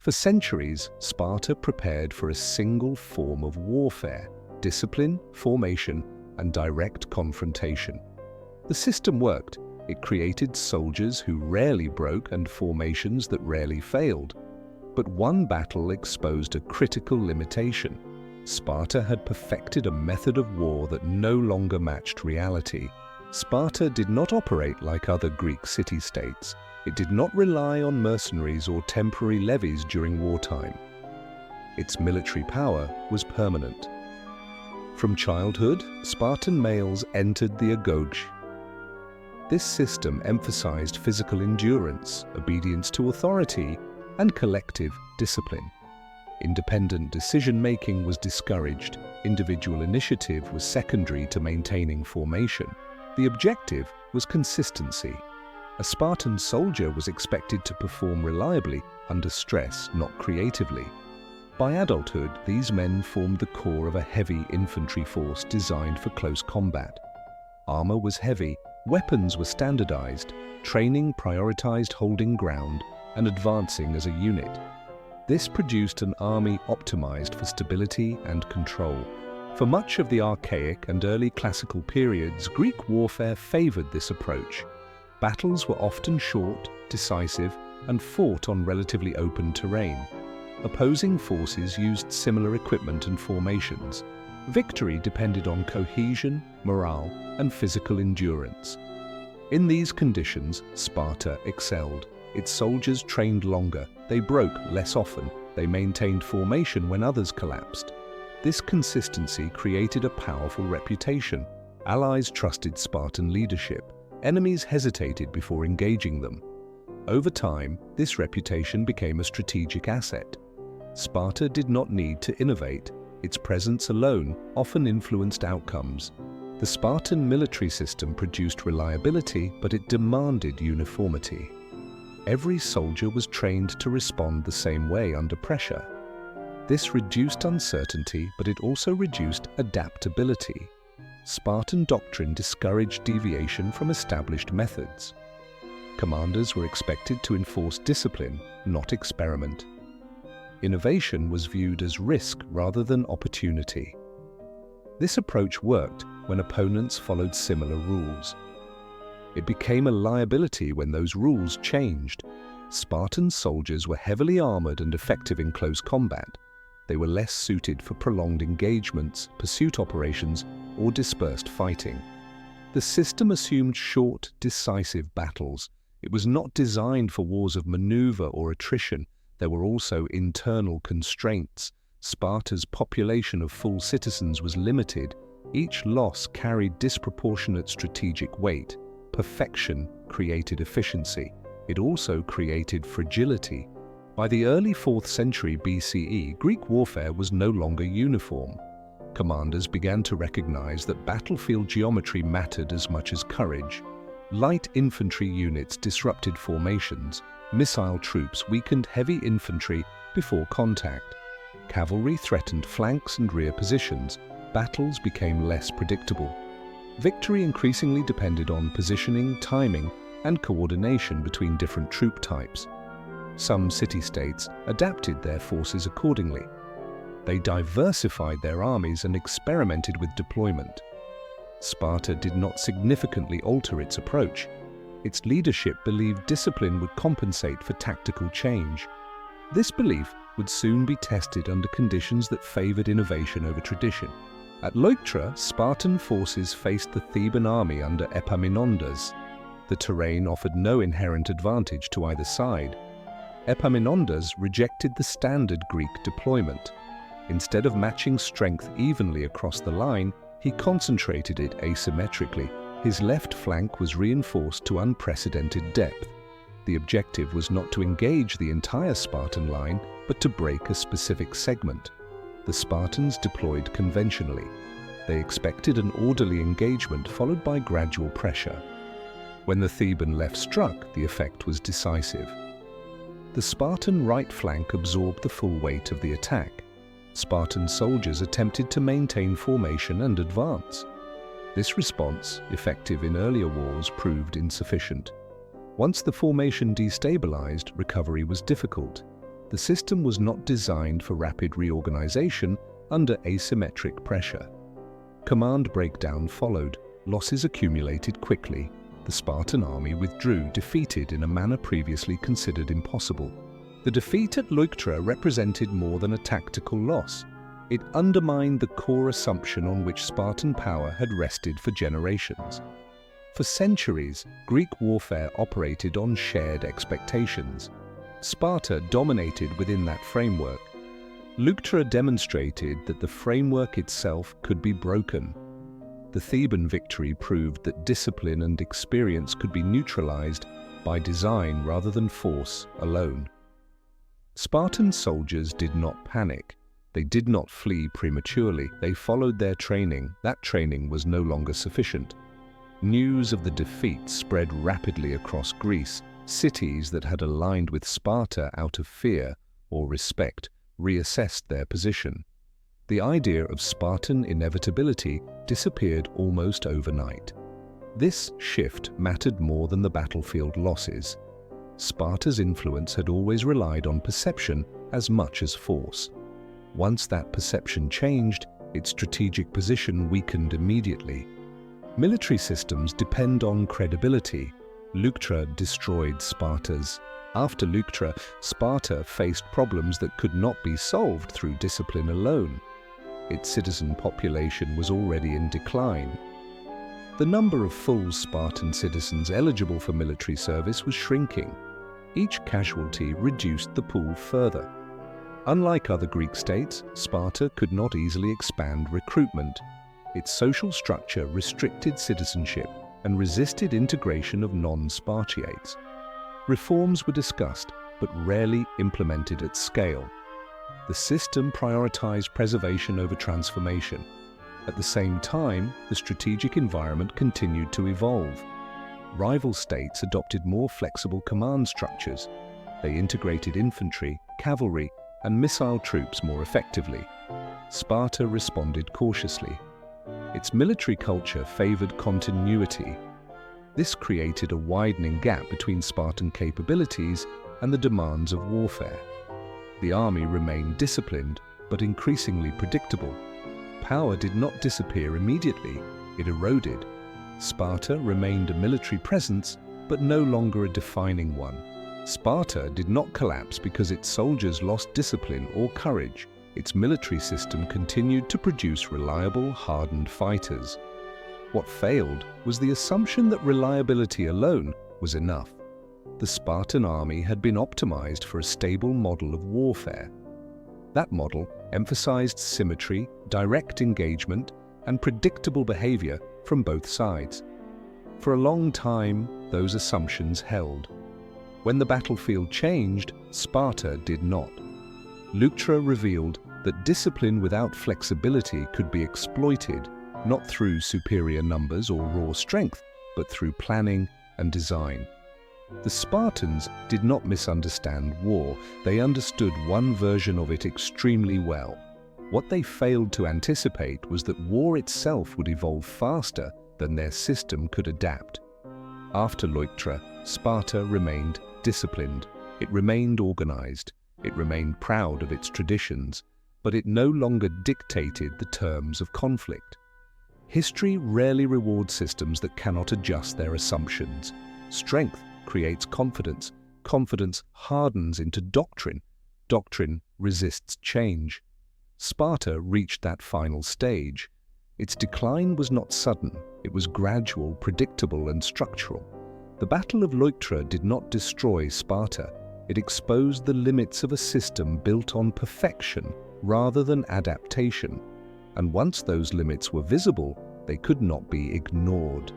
For centuries, Sparta prepared for a single form of warfare: discipline, formation, and direct confrontation. The system worked. It created soldiers who rarely broke and formations that rarely failed. But one battle exposed a critical limitation. Sparta had perfected a method of war that no longer matched reality. Sparta did not operate like other Greek city-states. It did not rely on mercenaries or temporary levies during wartime. Its military power was permanent. From childhood, Spartan males entered the agoge. This system emphasized physical endurance, obedience to authority, and collective discipline. Independent decision-making was discouraged. Individual initiative was secondary to maintaining formation. The objective was consistency. A Spartan soldier was expected to perform reliably under stress, not creatively. By adulthood, these men formed the core of a heavy infantry force designed for close combat. Armor was heavy, weapons were standardized, training prioritized holding ground and advancing as a unit. This produced an army optimized for stability and control. For much of the archaic and early classical periods, Greek warfare favored this approach. Battles were often short, decisive, and fought on relatively open terrain. Opposing forces used similar equipment and formations. Victory depended on cohesion, morale, and physical endurance. In these conditions, Sparta excelled. Its soldiers trained longer, they broke less often, they maintained formation when others collapsed. This consistency created a powerful reputation. Allies trusted Spartan leadership. Enemies hesitated before engaging them. Over time, this reputation became a strategic asset. Sparta did not need to innovate. Its presence alone often influenced outcomes. The Spartan military system produced reliability, but it demanded uniformity. Every soldier was trained to respond the same way under pressure. This reduced uncertainty, but it also reduced adaptability. Spartan doctrine discouraged deviation from established methods. Commanders were expected to enforce discipline, not experiment. Innovation was viewed as risk rather than opportunity. This approach worked when opponents followed similar rules. It became a liability when those rules changed. Spartan soldiers were heavily armored and effective in close combat. They were less suited for prolonged engagements, pursuit operations, or dispersed fighting. The system assumed short, decisive battles. It was not designed for wars of maneuver or attrition. There were also internal constraints. Sparta's population of full citizens was limited. Each loss carried disproportionate strategic weight. Perfection created efficiency. It also created fragility. By the early 4th century BCE, Greek warfare was no longer uniform. Commanders began to recognize that battlefield geometry mattered as much as courage. Light infantry units disrupted formations. Missile troops weakened heavy infantry before contact. Cavalry threatened flanks and rear positions. Battles became less predictable. Victory increasingly depended on positioning, timing, and coordination between different troop types. Some city-states adapted their forces accordingly. They diversified their armies and experimented with deployment. Sparta did not significantly alter its approach. Its leadership believed discipline would compensate for tactical change. This belief would soon be tested under conditions that favored innovation over tradition. At Leuctra, Spartan forces faced the Theban army under Epaminondas. The terrain offered no inherent advantage to either side. Epaminondas rejected the standard Greek deployment. Instead of matching strength evenly across the line, he concentrated it asymmetrically. His left flank was reinforced to unprecedented depth. The objective was not to engage the entire Spartan line, but to break a specific segment. The Spartans deployed conventionally. They expected an orderly engagement followed by gradual pressure. When the Theban left struck, the effect was decisive. The Spartan right flank absorbed the full weight of the attack. Spartan soldiers attempted to maintain formation and advance. This response, effective in earlier wars, proved insufficient. Once the formation destabilized, recovery was difficult. The system was not designed for rapid reorganization under asymmetric pressure. Command breakdown followed. Losses accumulated quickly. The Spartan army withdrew, defeated in a manner previously considered impossible. The defeat at Leuctra represented more than a tactical loss. It undermined the core assumption on which Spartan power had rested for generations. For centuries, Greek warfare operated on shared expectations. Sparta dominated within that framework. Leuctra demonstrated that the framework itself could be broken. The Theban victory proved that discipline and experience could be neutralized by design rather than force alone. Spartan soldiers did not panic. They did not flee prematurely. They followed their training. That training was no longer sufficient. News of the defeat spread rapidly across Greece. Cities that had aligned with Sparta out of fear or respect reassessed their position. The idea of Spartan inevitability disappeared almost overnight. This shift mattered more than the battlefield losses. Sparta's influence had always relied on perception as much as force. Once that perception changed, its strategic position weakened immediately. Military systems depend on credibility. Leuctra destroyed Sparta's. After Leuctra, Sparta faced problems that could not be solved through discipline alone. Its citizen population was already in decline. The number of full Spartan citizens eligible for military service was shrinking. Each casualty reduced the pool further. Unlike other Greek states, Sparta could not easily expand recruitment. Its social structure restricted citizenship and resisted integration of non-Spartiates. Reforms were discussed, but rarely implemented at scale. The system prioritized preservation over transformation. At the same time, the strategic environment continued to evolve. Rival states adopted more flexible command structures. They integrated infantry, cavalry, and missile troops more effectively. Sparta responded cautiously. Its military culture favored continuity. This created a widening gap between Spartan capabilities and the demands of warfare. The army remained disciplined, but increasingly predictable. Power did not disappear immediately, it eroded. Sparta remained a military presence, but no longer a defining one. Sparta did not collapse because its soldiers lost discipline or courage. Its military system continued to produce reliable, hardened fighters. What failed was the assumption that reliability alone was enough. The Spartan army had been optimized for a stable model of warfare. That model emphasized symmetry, direct engagement, and predictable behavior from both sides. For a long time, those assumptions held. When the battlefield changed, Sparta did not. Leuctra revealed that discipline without flexibility could be exploited, not through superior numbers or raw strength, but through planning and design. The Spartans did not misunderstand war. They understood one version of it extremely well. What they failed to anticipate was that war itself would evolve faster than their system could adapt. After Leuctra, Sparta remained disciplined. It remained organized. It remained proud of its traditions, but it no longer dictated the terms of conflict. History rarely rewards systems that cannot adjust their assumptions. Strength creates confidence. Confidence hardens into doctrine. Doctrine resists change. Sparta reached that final stage. Its decline was not sudden. It was gradual, predictable, and structural. The Battle of Leuctra did not destroy Sparta. It exposed the limits of a system built on perfection rather than adaptation. And once those limits were visible, they could not be ignored.